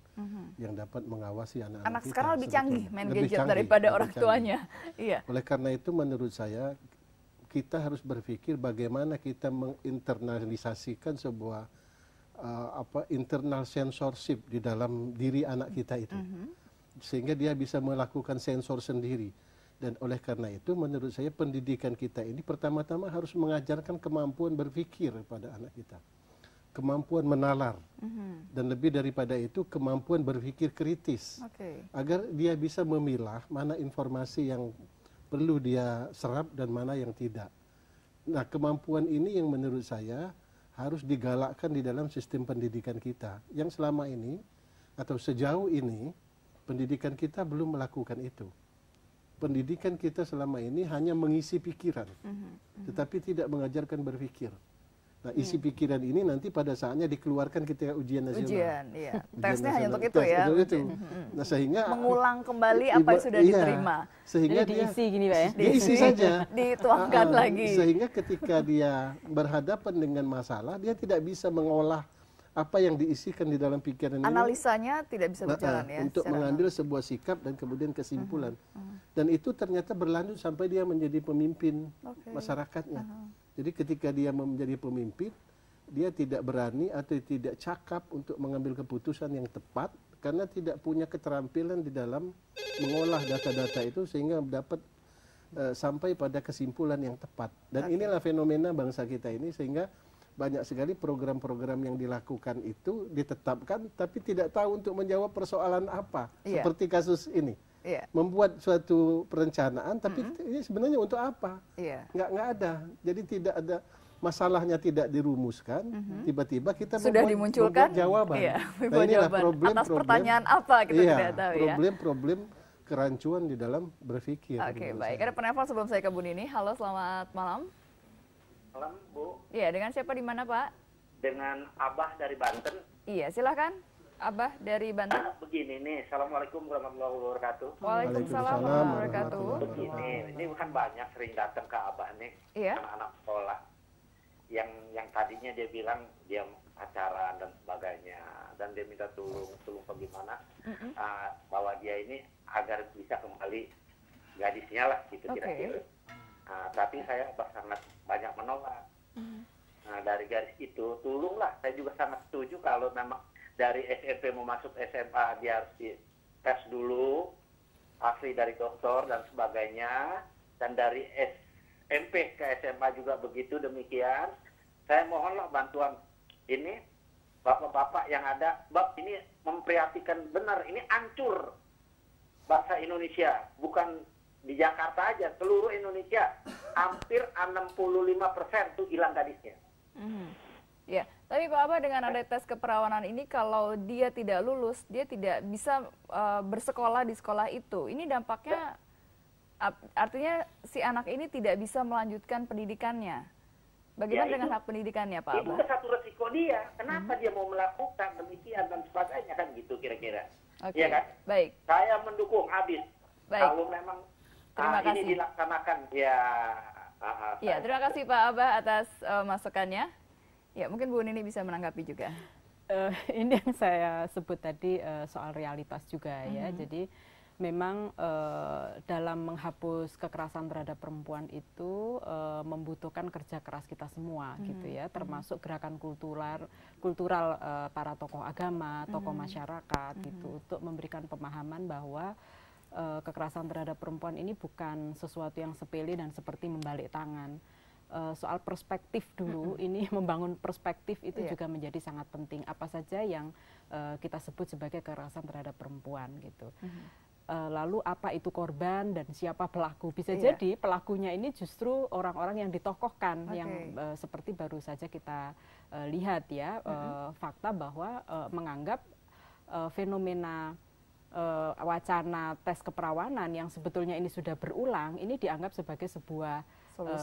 yang dapat mengawasi anak-anak kita. Anak sekarang lebih canggih main gadget daripada orang tuanya. Iya. Oleh karena itu menurut saya kita harus berpikir bagaimana kita menginternalisasikan sebuah internal censorship di dalam diri anak kita itu, sehingga dia bisa melakukan sensor sendiri. Dan oleh karena itu menurut saya pendidikan kita ini pertama-tama harus mengajarkan kemampuan berpikir pada anak kita, kemampuan menalar, dan lebih daripada itu kemampuan berpikir kritis, agar dia bisa memilah mana informasi yang perlu dia serap dan mana yang tidak. Nah, kemampuan ini yang menurut saya harus digalakkan di dalam sistem pendidikan kita, yang selama ini atau sejauh ini pendidikan kita belum melakukan itu. Pendidikan kita selama ini hanya mengisi pikiran, tetapi tidak mengajarkan berpikir. Nah, isi pikiran ini nanti pada saatnya dikeluarkan ketika ujian nasional. Ujian, iya. Tesnya hanya untuk itu ya. Nah, sehingga mengulang kembali apa yang sudah diterima. Sehingga jadi diisi gini Pak ya. Diisi saja. Dituangkan lagi. Sehingga ketika dia berhadapan dengan masalah, dia tidak bisa mengolah apa yang diisikan di dalam pikiran ini. Analisanya tidak bisa berjalan ya. Untuk mengambil sebuah sikap dan kemudian kesimpulan. Dan itu ternyata berlanjut sampai dia menjadi pemimpin masyarakatnya. Jadi ketika dia menjadi pemimpin, dia tidak berani atau tidak cakap untuk mengambil keputusan yang tepat karena tidak punya keterampilan di dalam mengolah data-data itu sehingga dapat sampai pada kesimpulan yang tepat. Dan inilah fenomena bangsa kita ini, sehingga banyak sekali program-program yang dilakukan itu ditetapkan tapi tidak tahu untuk menjawab persoalan apa. Seperti kasus ini. Membuat suatu perencanaan tapi ini sebenarnya untuk apa? Nggak ada. Jadi tidak ada masalahnya tidak dirumuskan, tiba-tiba kita sudah dimunculkan jawaban. Iya, Nah, inilah jawaban problem atas pertanyaan apa kita iya, tidak tahu ya. problem-problem kerancuan di dalam berpikir. Oke, baik. Ada penelpon sebelum saya ke Bu Nini. Halo, selamat malam. Malam, Bu. Iya, dengan siapa di mana, Pak? Dengan Abah dari Banten. Iya, silakan. Abah dari Banten. Begini nih, Assalamualaikum warahmatullahi wabarakatuh. Waalaikumsalam warahmatullahi wabarakatuh. Begini, ini kan banyak sering datang ke Abah nih, Iya. anak-anak sekolah. Yang tadinya dia bilang dia pacaran dan sebagainya, dan dia minta tolong bagaimana bahwa dia ini agar bisa kembali gadisnya lah gitu kira-kira. Tapi saya sangat banyak menolak. Nah, dari garis itu, tolonglah, saya juga sangat setuju kalau memang dari SMP mau masuk SMA dia harus dites dulu, asli dari dokter dan sebagainya, dan dari SMP ke SMA juga begitu demikian. Saya mohonlah bantuan ini bapak-bapak yang ada, bab ini memprihatinkan benar, ini hancur bahasa Indonesia, bukan di Jakarta aja, seluruh Indonesia hampir 65% tuh hilang gadisnya. Ya, tapi Pak Abah dengan ada tes keperawanan ini, kalau dia tidak lulus, dia tidak bisa bersekolah di sekolah itu. Ini dampaknya, artinya si anak ini tidak bisa melanjutkan pendidikannya. Bagaimana dengan hak pendidikannya, Pak Abah? Itu satu resiko dia. Kenapa dia mau melakukan demikian dan sebagainya, kan gitu kira-kira. Oke, Iya kan? baik. Saya mendukung habis. Baik. Kalau memang Terima kasih. ini dilaksanakan, ya. Ya, terima kasih Pak Abah atas masukannya. Ya, mungkin Bu Nini bisa menanggapi juga. Ini yang saya sebut tadi soal realitas juga ya. Jadi memang dalam menghapus kekerasan terhadap perempuan itu membutuhkan kerja keras kita semua gitu ya, termasuk gerakan kultural para tokoh agama, tokoh masyarakat gitu, untuk memberikan pemahaman bahwa kekerasan terhadap perempuan ini bukan sesuatu yang sepele dan seperti membalik tangan. Soal perspektif dulu, ini membangun perspektif itu juga menjadi sangat penting. Apa saja yang kita sebut sebagai kekerasan terhadap perempuan gitu. Lalu apa itu korban dan siapa pelaku? Bisa jadi pelakunya ini justru orang-orang yang ditokohkan, yang seperti baru saja kita lihat ya, fakta bahwa menganggap fenomena wacana tes keperawanan yang sebetulnya ini sudah berulang, ini dianggap sebagai sebuah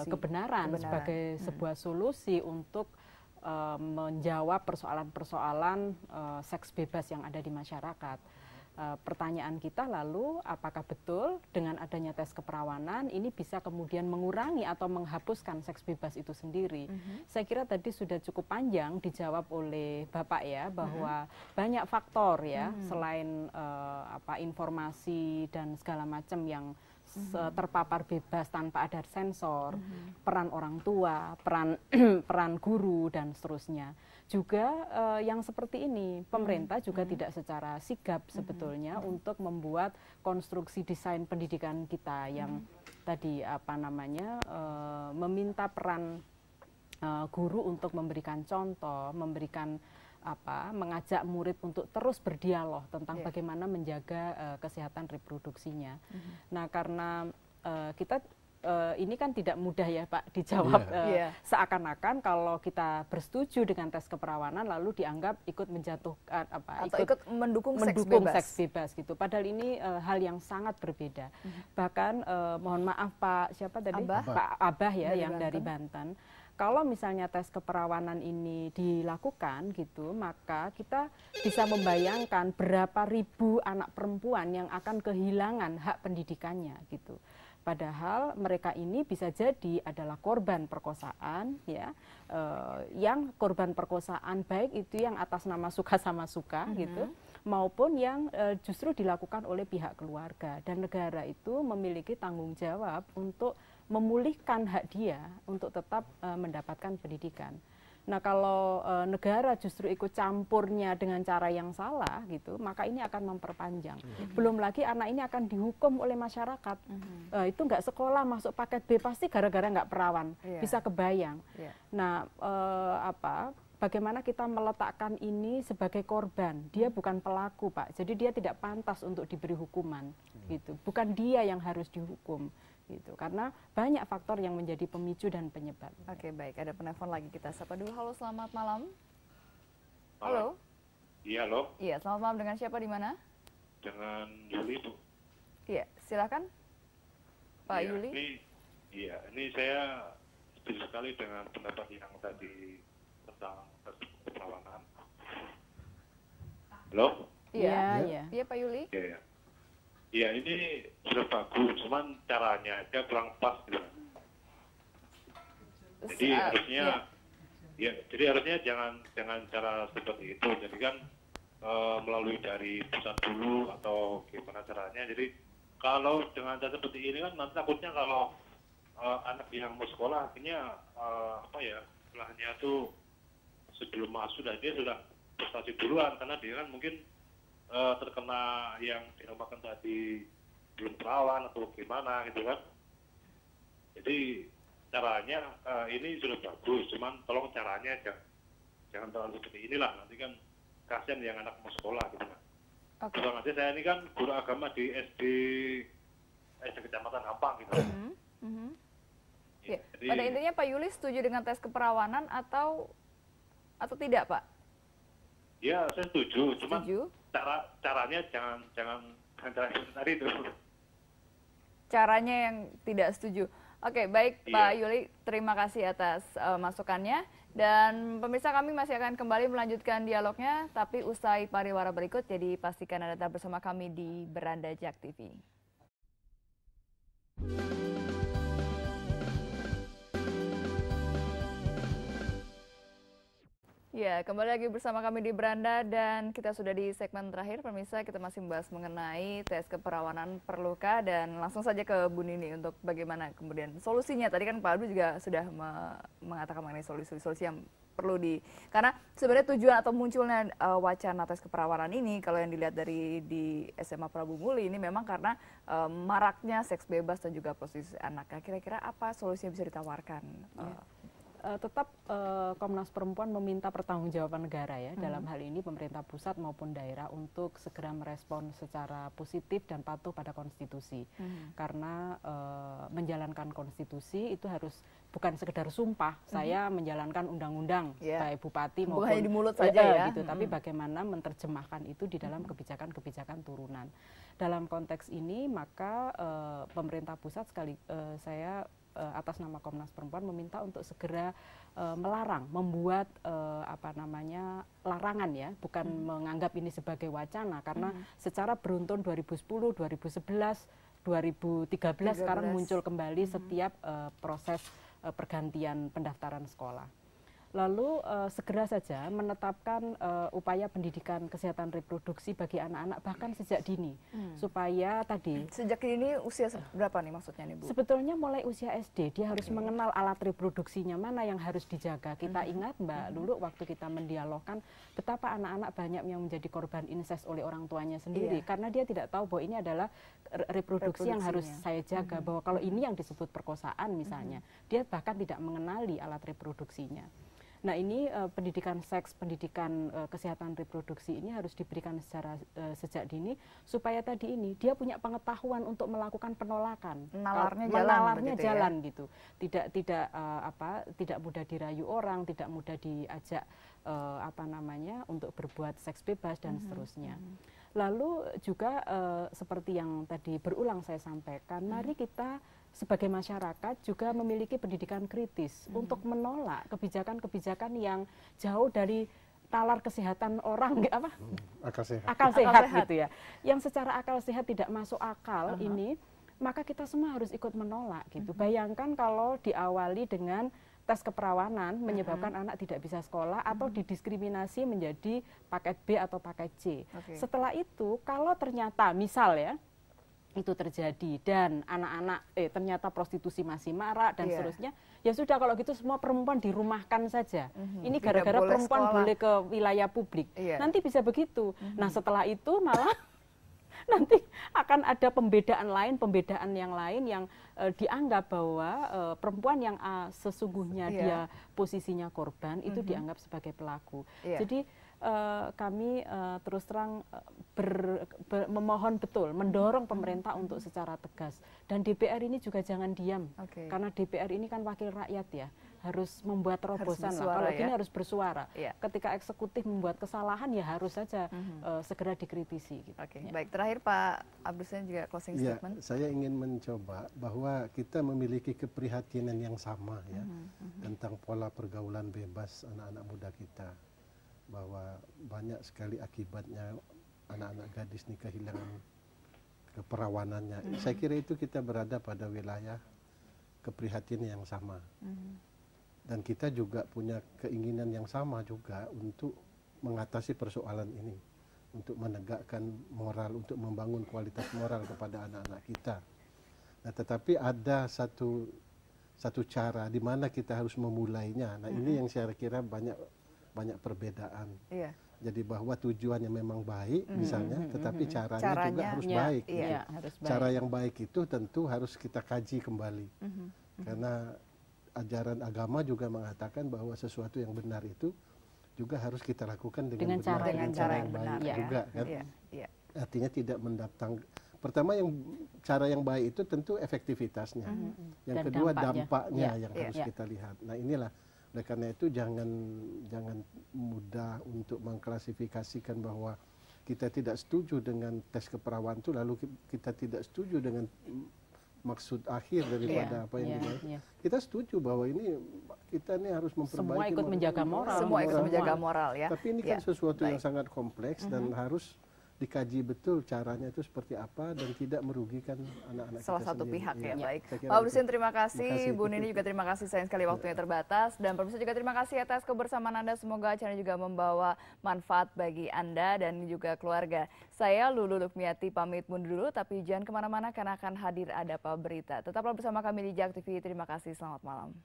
kebenaran, sebagai sebuah solusi untuk menjawab persoalan-persoalan seks bebas yang ada di masyarakat. Pertanyaan kita lalu, apakah betul dengan adanya tes keperawanan ini bisa kemudian mengurangi atau menghapuskan seks bebas itu sendiri? Saya kira tadi sudah cukup panjang dijawab oleh Bapak ya, bahwa banyak faktor ya, selain informasi dan segala macam yang terpapar bebas tanpa ada sensor, peran orang tua, peran guru dan seterusnya. Juga yang seperti ini, pemerintah juga tidak secara sigap sebetulnya untuk membuat konstruksi desain pendidikan kita yang tadi meminta peran guru untuk memberikan contoh, memberikan mengajak murid untuk terus berdialog tentang bagaimana menjaga kesehatan reproduksinya. Nah, karena kita ini kan tidak mudah ya Pak dijawab, seakan-akan kalau kita bersetuju dengan tes keperawanan lalu dianggap ikut menjatuhkan ikut mendukung seks bebas gitu. Padahal ini hal yang sangat berbeda. Bahkan mohon maaf Pak siapa tadi? Pak Abah ya yang dari Banten. Kalau misalnya tes keperawanan ini dilakukan gitu, maka kita bisa membayangkan berapa ribu anak perempuan yang akan kehilangan hak pendidikannya gitu. Padahal mereka ini bisa jadi adalah korban perkosaan ya, yang korban perkosaan baik itu yang atas nama suka sama suka gitu, maupun yang justru dilakukan oleh pihak keluarga, dan negara itu memiliki tanggung jawab untuk memulihkan hak dia untuk tetap mendapatkan pendidikan. Nah, kalau negara justru ikut campurnya dengan cara yang salah gitu, maka ini akan memperpanjang. Belum lagi anak ini akan dihukum oleh masyarakat. Itu nggak sekolah masuk paket B pasti gara-gara nggak perawan. Bisa kebayang. Nah, bagaimana kita meletakkan ini sebagai korban? Dia bukan pelaku, Pak. Jadi dia tidak pantas untuk diberi hukuman, gitu. Bukan dia yang harus dihukum. gitu. Karena banyak faktor yang menjadi pemicu dan penyebab. Oke, baik. Ada penelpon lagi, kita sapa dulu. Halo, selamat malam. Halo. Iya, halo. Iya, selamat malam. Dengan siapa, di mana? Dengan Yuli, Bu. Iya, silakan. Pak Iya, Yuli. Ini saya setuju sekali dengan pendapat yang tadi tentang tes keperawanan. Halo? Iya, iya. Iya, Pak Yuli. Iya, ya. Iya, ini sudah bagus, cuman caranya aja kurang pas gitu. Jadi harusnya, jadi harusnya jangan cara seperti itu. Jadi kan melalui dari pusat dulu atau gimana caranya. Jadi kalau dengan cara seperti ini kan nanti takutnya kalau anak yang mau sekolah akhirnya istilahnya tuh sebelum masuk dia sudah prestasi duluan karena dia kan mungkin terkena yang dinamakan tadi belum perawan atau gimana gitu kan. Jadi caranya ini sudah bagus, cuman tolong caranya jangan terlalu seperti inilah, nanti kan kasihan yang anak mau sekolah gitu kan. Oke. Aja saya ini kan guru agama di SD Kecamatan Hampang gitu. Ya. Jadi, Pada intinya Pak Yuli setuju dengan tes keperawanan atau tidak, Pak? ya saya setuju, cuman Setuju. caranya jangan cara tadi itu. Caranya yang tidak setuju. Oke, baik Iya. Pak Yuli, terima kasih atas masukannya. Dan pemirsa, kami masih akan kembali melanjutkan dialognya, tapi usai pariwara berikut, jadi pastikan Anda tetap bersama kami di Beranda Jak TV. Ya, kembali lagi bersama kami di Beranda dan kita sudah di segmen terakhir. Pemirsa, kita masih membahas mengenai tes keperawanan perlukah, dan langsung saja ke Bu Nini untuk bagaimana kemudian solusinya. Tadi kan Pak Abdul juga sudah mengatakan mengenai solusi-solusi yang perlu karena sebenarnya tujuan atau munculnya wacana tes keperawanan ini, kalau yang dilihat di SMA Prabu Muli ini memang karena maraknya seks bebas dan juga prostitusi anak. Kira-kira apa solusi yang bisa ditawarkan? Tetap Komnas Perempuan meminta pertanggungjawaban negara ya, dalam hal ini pemerintah pusat maupun daerah untuk segera merespon secara positif dan patuh pada konstitusi. Karena menjalankan konstitusi itu harus bukan sekedar sumpah, saya menjalankan undang-undang baik bupati bukan maupun hanya di mulut saja ya, gitu, tapi bagaimana menerjemahkan itu di dalam kebijakan-kebijakan turunan. Dalam konteks ini maka pemerintah pusat saya atas nama Komnas Perempuan meminta untuk segera melarang, membuat larangan ya, bukan menganggap ini sebagai wacana, karena secara beruntun 2010, 2011, 2013 sekarang muncul kembali setiap proses pergantian pendaftaran sekolah. Lalu segera saja menetapkan upaya pendidikan kesehatan reproduksi bagi anak-anak bahkan sejak dini, supaya tadi sejak dini usia berapa nih maksudnya nih Bu? Sebetulnya mulai usia SD dia harus mengenal alat reproduksinya mana yang harus dijaga. Kita ingat Mbak Lulu waktu kita mendialogkan betapa anak-anak banyak yang menjadi korban incest oleh orang tuanya sendiri, karena dia tidak tahu bahwa ini adalah reproduksi yang harus saya jaga, bahwa kalau ini yang disebut perkosaan misalnya, dia bahkan tidak mengenali alat reproduksinya. Nah ini pendidikan seks, pendidikan kesehatan reproduksi ini harus diberikan secara sejak dini, supaya tadi ini dia punya pengetahuan untuk melakukan penolakan, menalarnya jalan gitu, tidak mudah dirayu orang, tidak mudah diajak untuk berbuat seks bebas dan seterusnya. Lalu juga seperti yang tadi berulang saya sampaikan, mari kita sebagai masyarakat juga memiliki pendidikan kritis untuk menolak kebijakan-kebijakan yang jauh dari nalar kesehatan orang, akal sehat gitu ya, yang secara akal sehat tidak masuk akal ini, maka kita semua harus ikut menolak gitu. Bayangkan kalau diawali dengan tes keperawanan menyebabkan anak tidak bisa sekolah atau didiskriminasi menjadi paket B atau paket C. Setelah itu kalau ternyata misal ya itu terjadi dan anak-anak ternyata prostitusi masih marak dan seterusnya, ya sudah kalau gitu semua perempuan dirumahkan saja. Ini gara-gara perempuan sekolah boleh ke wilayah publik. Nanti bisa begitu. Nah setelah itu malah nanti akan ada pembedaan yang lain yang dianggap bahwa perempuan yang sesungguhnya dia posisinya korban itu dianggap sebagai pelaku. Jadi kami terus terang memohon betul, mendorong pemerintah untuk secara tegas. Dan DPR ini juga jangan diam, karena DPR ini kan wakil rakyat ya, harus membuat terobosan lah. Kalau gini harus bersuara. Ketika eksekutif membuat kesalahan ya harus saja segera dikritisi. Gitu. Baik, terakhir Pak Abdus juga closing statement. Saya ingin mencoba bahwa kita memiliki keprihatinan yang sama ya tentang pola pergaulan bebas anak-anak muda kita, bahwa banyak sekali akibatnya anak-anak gadis ini kehilangan keperawanannya. Saya kira itu kita berada pada wilayah keprihatinan yang sama. Dan kita juga punya keinginan yang sama juga untuk mengatasi persoalan ini, untuk menegakkan moral, untuk membangun kualitas moral kepada anak-anak kita. Nah, tetapi ada satu cara di mana kita harus memulainya. Nah, ini yang saya kira banyak perbedaan. Jadi bahwa tujuannya memang baik misalnya, tetapi caranya juga harus baik. Harus baik. Cara yang baik itu tentu harus kita kaji kembali. Karena ajaran agama juga mengatakan bahwa sesuatu yang benar itu juga harus kita lakukan dengan cara yang baik juga kan. Artinya tidak mendatang. Pertama cara yang baik itu tentu efektivitasnya. Yang kedua dampaknya yang harus kita lihat. Nah, inilah oleh karena itu jangan mudah untuk mengklasifikasikan bahwa kita tidak setuju dengan tes keperawanan itu lalu kita tidak setuju dengan maksud akhir daripada apa yang dilakukan. Kita setuju bahwa kita ini harus memperbaiki. Semua ikut menjaga moral. Semua ikut menjaga moral ya. Tapi ini kan sesuatu yang sangat kompleks dan harus dikaji betul caranya itu seperti apa dan tidak merugikan anak-anak kita salah satu sendiri. pihak ya, baik. Pak Abdusin terima kasih, Bu Nini juga terima kasih, sayang sekali waktunya terbatas, dan pemirsa juga terima kasih atas kebersamaan Anda, semoga acara juga membawa manfaat bagi Anda dan juga keluarga. Saya Lulu Lukmiati pamit mundur dulu, tapi jangan kemana-mana karena akan hadir Ada Apa Berita. Tetaplah bersama kami di JAK TV, terima kasih, selamat malam.